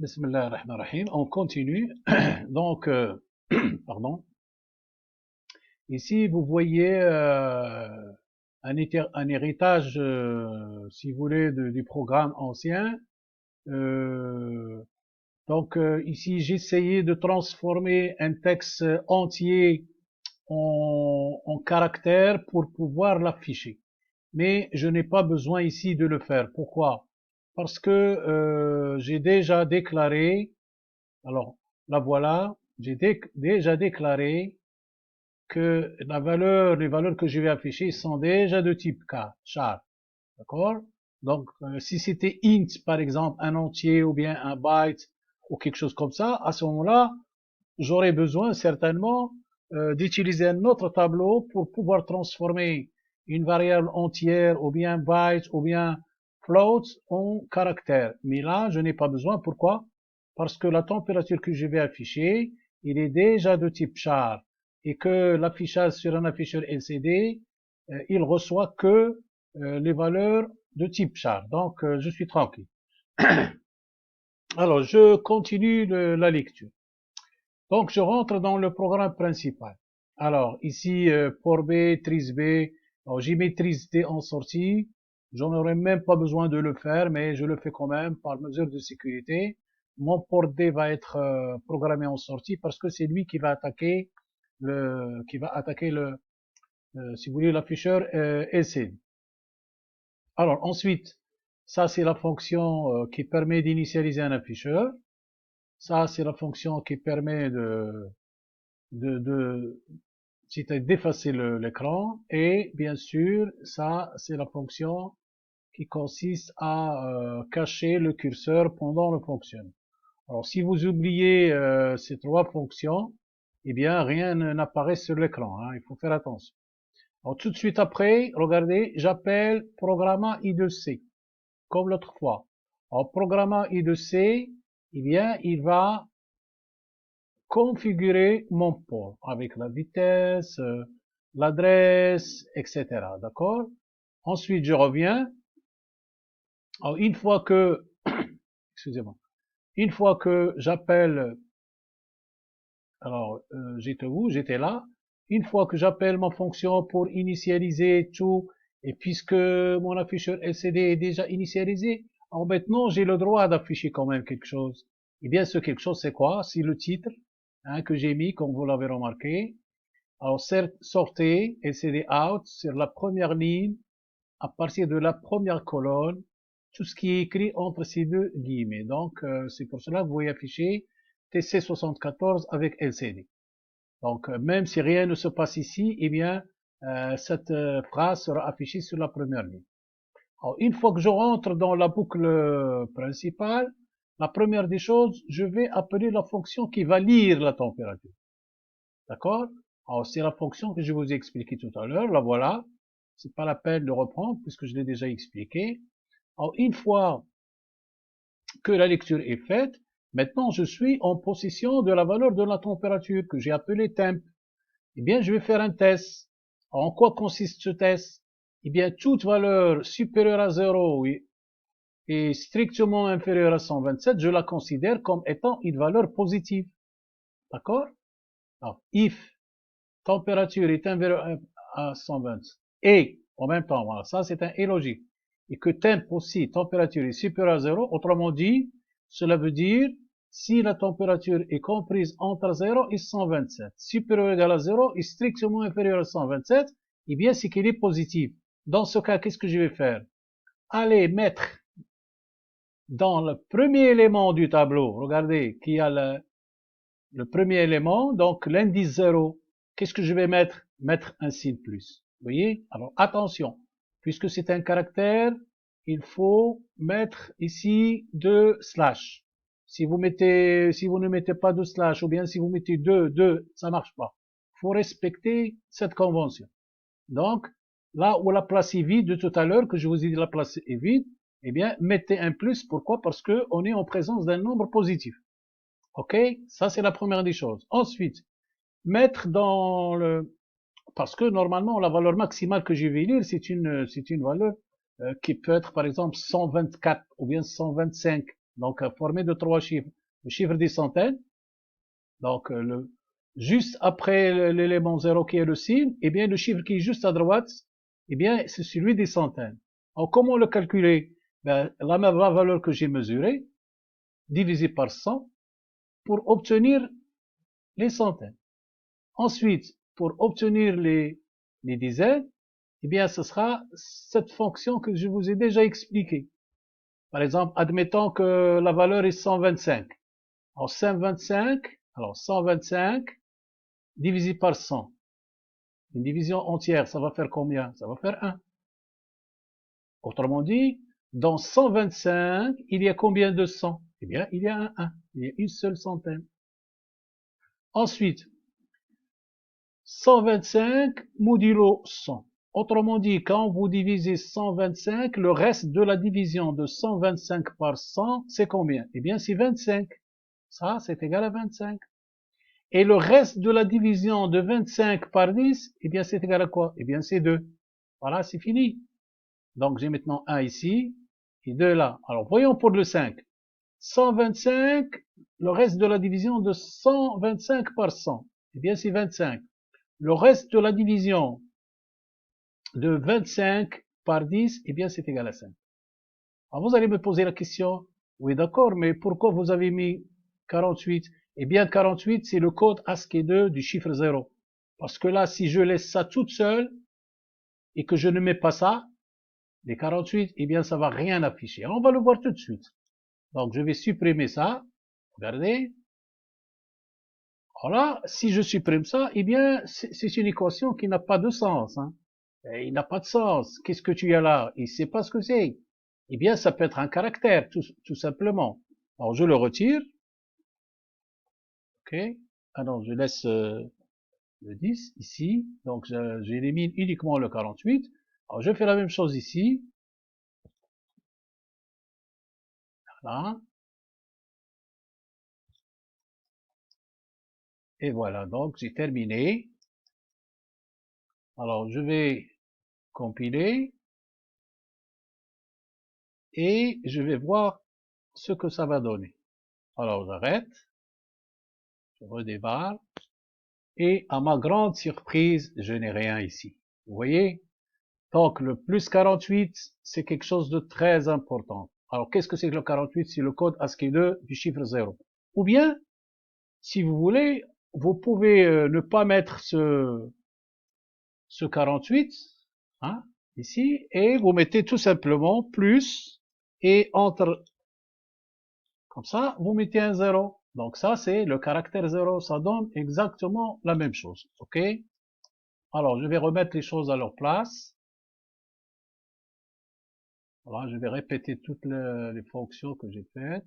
Bismillah ar-Rahman ar-Rahim. On continue. Donc, pardon. Ici, vous voyez un héritage, si vous voulez, du programme ancien. Euh, ici, j'ai essayé de transformer un texte entier en caractère pour pouvoir l'afficher. Mais je n'ai pas besoin ici de le faire. Pourquoi? Parce que j'ai déjà déclaré, alors la voilà, j'ai déjà déclaré que les valeurs que je vais afficher sont déjà de type char, d'accord? Donc, si c'était int, par exemple, un entier ou bien un byte ou quelque chose comme ça, à ce moment-là, j'aurais besoin certainement d'utiliser un autre tableau pour pouvoir transformer une variable entière ou bien byte ou bien float en caractère. Mais là, je n'ai pas besoin. Pourquoi? Parce que la température que je vais afficher, il est déjà de type char et que l'affichage sur un afficheur LCD, il reçoit que les valeurs de type char. Donc, je suis tranquille. Alors, je continue la lecture. Donc, je rentre dans le programme principal. Alors, ici, port B, trice B. Alors, j'y mets trice D en sortie. J'en aurais même pas besoin de le faire, mais je le fais quand même par mesure de sécurité. Mon port D va être programmé en sortie parce que c'est lui qui va attaquer si vous voulez, l'afficheur LCD. Alors, ensuite, ça, c'est la fonction qui permet d'initialiser un afficheur. Ça, c'est la fonction qui permet de c'est d'effacer l'écran. Et bien sûr, ça, c'est la fonction qui consiste à cacher le curseur pendant le fonctionnement. Alors, si vous oubliez ces trois fonctions, eh bien, rien n'apparaît sur l'écran, hein, il faut faire attention. Alors, tout de suite après, regardez, j'appelle programma i2c, comme l'autre fois. Alors, programma i2c, eh bien, il va configurer mon port avec la vitesse, l'adresse, etc. D'accord? Ensuite, je reviens. Alors, excusez-moi, une fois que j'appelle, alors j'étais où? J'étais là. Une fois que j'appelle ma fonction pour initialiser tout, et puisque mon afficheur LCD est déjà initialisé, alors maintenant j'ai le droit d'afficher quand même quelque chose. Eh bien, ce quelque chose, c'est quoi? C'est le titre hein, que j'ai mis, comme vous l'avez remarqué. Alors, sortez LCD out sur la première ligne, à partir de la première colonne, tout ce qui est écrit entre ces deux guillemets. Donc, c'est pour cela que vous voyez afficher TC74 avec LCD. Donc, même si rien ne se passe ici, eh bien, cette phrase sera affichée sur la première ligne. Alors, une fois que je rentre dans la boucle principale, la première des choses, je vais appeler la fonction qui va lire la température. D'accord? Alors, c'est la fonction que je vous ai expliquée tout à l'heure. La voilà. C'est pas la peine de reprendre puisque je l'ai déjà expliqué. Alors, une fois que la lecture est faite, maintenant je suis en possession de la valeur de la température que j'ai appelée temp. Eh bien, je vais faire un test. Alors, en quoi consiste ce test? Eh bien, toute valeur supérieure à 0 et strictement inférieure à 127, je la considère comme étant une valeur positive. D'accord? Alors, if température est inférieure à 120 et en même temps, voilà, ça c'est un et logique, et que temp aussi, température est supérieure à 0, autrement dit, cela veut dire si la température est comprise entre 0 et 127, supérieure ou égale à 0 et strictement inférieure à 127, eh bien c'est qu'il est positif. Dans ce cas, qu'est-ce que je vais faire? Aller mettre dans le premier élément du tableau, regardez, qui a le premier élément, donc l'indice 0, qu'est-ce que je vais mettre? Mettre un signe plus. Vous voyez? Alors attention, puisque c'est un caractère, il faut mettre ici 2 slash. Si vous ne mettez pas de slash, ou bien si vous mettez 2, ça marche pas. Il faut respecter cette convention. Donc, là où la place est vide de tout à l'heure, que je vous ai dit la place est vide, eh bien, mettez un plus. Pourquoi? Parce que on est en présence d'un nombre positif. Ok? Ça, c'est la première des choses. Ensuite, mettre dans le, parce que normalement, la valeur maximale que je vais lire, c'est une valeur qui peut être, par exemple, 124 ou bien 125. donc formé de 3 chiffres. Le chiffre des centaines, donc juste après l'élément 0 qui est le signe, eh bien le chiffre qui est juste à droite, eh bien c'est celui des centaines. Alors comment le calculer? Ben, la même valeur que j'ai mesurée, divisé par 100, pour obtenir les centaines. Ensuite, pour obtenir les dizaines, eh bien ce sera cette fonction que je vous ai déjà expliquée. Par exemple, admettons que la valeur est 125. Alors 125 divisé par 100. Une division entière, ça va faire combien? Ça va faire 1. Autrement dit, dans 125, il y a combien de 100? Eh bien, il y a un 1. Il y a une seule centaine. Ensuite, 125 modulo 100. Autrement dit, quand vous divisez 125, le reste de la division de 125 par 100, c'est combien? Eh bien, c'est 25. Ça, c'est égal à 25. Et le reste de la division de 25 par 10, eh bien, c'est égal à quoi? Eh bien, c'est 2. Voilà, c'est fini. Donc, j'ai maintenant 1 ici et 2 là. Alors, voyons pour le 5. 125, le reste de la division de 125 par 100, eh bien, c'est 25. Le reste de la division de 25 par 10, eh bien, c'est égal à 5. Alors, vous allez me poser la question, oui, d'accord, mais pourquoi vous avez mis 48? Eh bien, 48, c'est le code ASCII2 du chiffre 0. Parce que là, si je laisse ça toute seule, et que je ne mets pas ça, les 48, eh bien, ça va rien afficher. Alors, on va le voir tout de suite. Donc, je vais supprimer ça. Regardez. Voilà, si je supprime ça, eh bien, c'est une équation qui n'a pas de sens. Hein. Il n'a pas de sens. Qu'est-ce que tu as là? Il ne sait pas ce que c'est. Eh bien, ça peut être un caractère, tout simplement. Alors, je le retire. OK. Alors, je laisse le 10 ici. Donc, j'élimine uniquement le 48. Alors, je fais la même chose ici. Voilà. Et voilà, donc j'ai terminé. Alors, je vais compiler et je vais voir ce que ça va donner. Alors, j'arrête, je redémarre et à ma grande surprise, je n'ai rien ici. Vous voyez? Donc, le plus 48, c'est quelque chose de très important. Alors, qu'est-ce que c'est que le 48? C'est le code ASCII2 du chiffre 0. Ou bien, si vous voulez, vous pouvez ne pas mettre ce 48, hein, ici, et vous mettez tout simplement plus, et entre, comme ça, vous mettez un 0. Donc ça, c'est le caractère 0, ça donne exactement la même chose, ok? Alors, je vais remettre les choses à leur place. Voilà, je vais répéter toutes les fonctions que j'ai faites.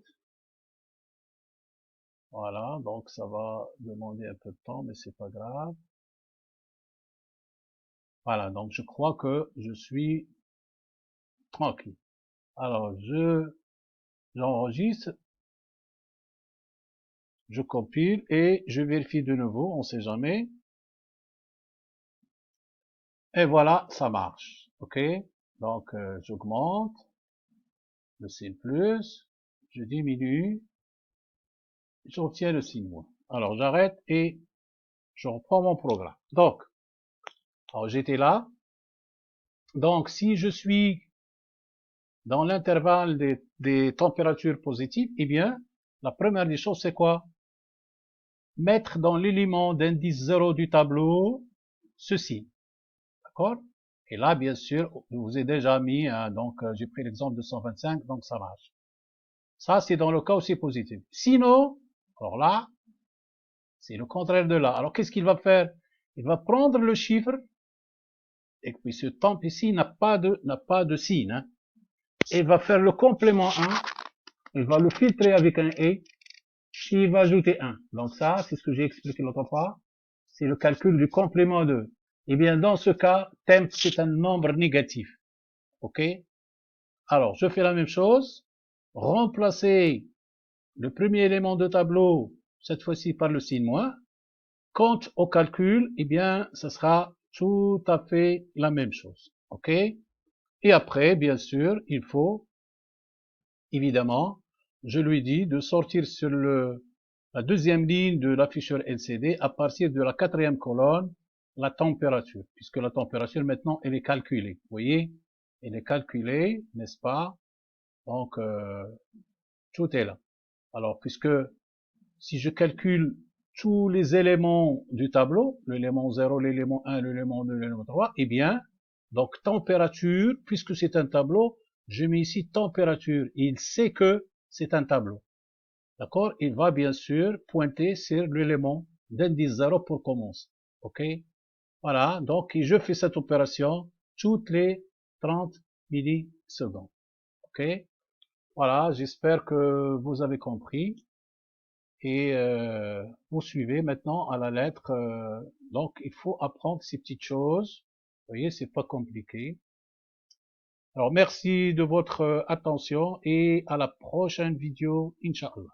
Voilà, donc ça va demander un peu de temps, mais c'est pas grave. Voilà, donc je crois que je suis tranquille. Alors, j'enregistre, je compile et je vérifie de nouveau, on sait jamais. Et voilà, ça marche. OK? Donc, j'augmente le signe plus, je diminue, j'obtiens le signe moins. Alors, j'arrête et je reprends mon programme. Donc, alors j'étais là. Donc, si je suis dans l'intervalle des températures positives, eh bien, la première des choses, c'est quoi? Mettre dans l'élément d'indice 0 du tableau ceci. D'accord? Et là, bien sûr, je vous ai déjà mis, donc j'ai pris l'exemple de 125, donc ça marche. Ça, c'est dans le cas où c'est positif. Sinon, alors là, c'est le contraire de là. Alors, qu'est-ce qu'il va faire? Il va prendre le chiffre, et puis ce temple ici n'a pas de signe, hein, et il va faire le complément 1, il va le filtrer avec un et il va ajouter 1. Donc ça, c'est ce que j'ai expliqué l'autre fois, c'est le calcul du complément 2. Eh bien, dans ce cas, temp, c'est un nombre négatif. OK? Alors, je fais la même chose, remplacer le premier élément de tableau, cette fois-ci par le signe moins. Quant au calcul, eh bien, ce sera tout à fait la même chose. OK? Et après, bien sûr, il faut, évidemment, je lui dis de sortir sur la deuxième ligne de l'afficheur LCD à partir de la quatrième colonne, la température, puisque la température maintenant elle est calculée. Vous voyez, elle est calculée, n'est-ce pas? Donc tout est là. Alors puisque si je calcule tous les éléments du tableau, l'élément 0, l'élément 1, l'élément 2, l'élément 3, eh bien, donc température, puisque c'est un tableau, je mets ici température. Il sait que c'est un tableau. D'accord? Il va bien sûr pointer sur l'élément d'indice 0 pour commencer. OK? Voilà. Donc, je fais cette opération toutes les 30 millisecondes. OK? Voilà. J'espère que vous avez compris. Et vous suivez maintenant à la lettre. Donc, il faut apprendre ces petites choses. Vous voyez, c'est pas compliqué. Alors, merci de votre attention et à la prochaine vidéo, Inch'Allah.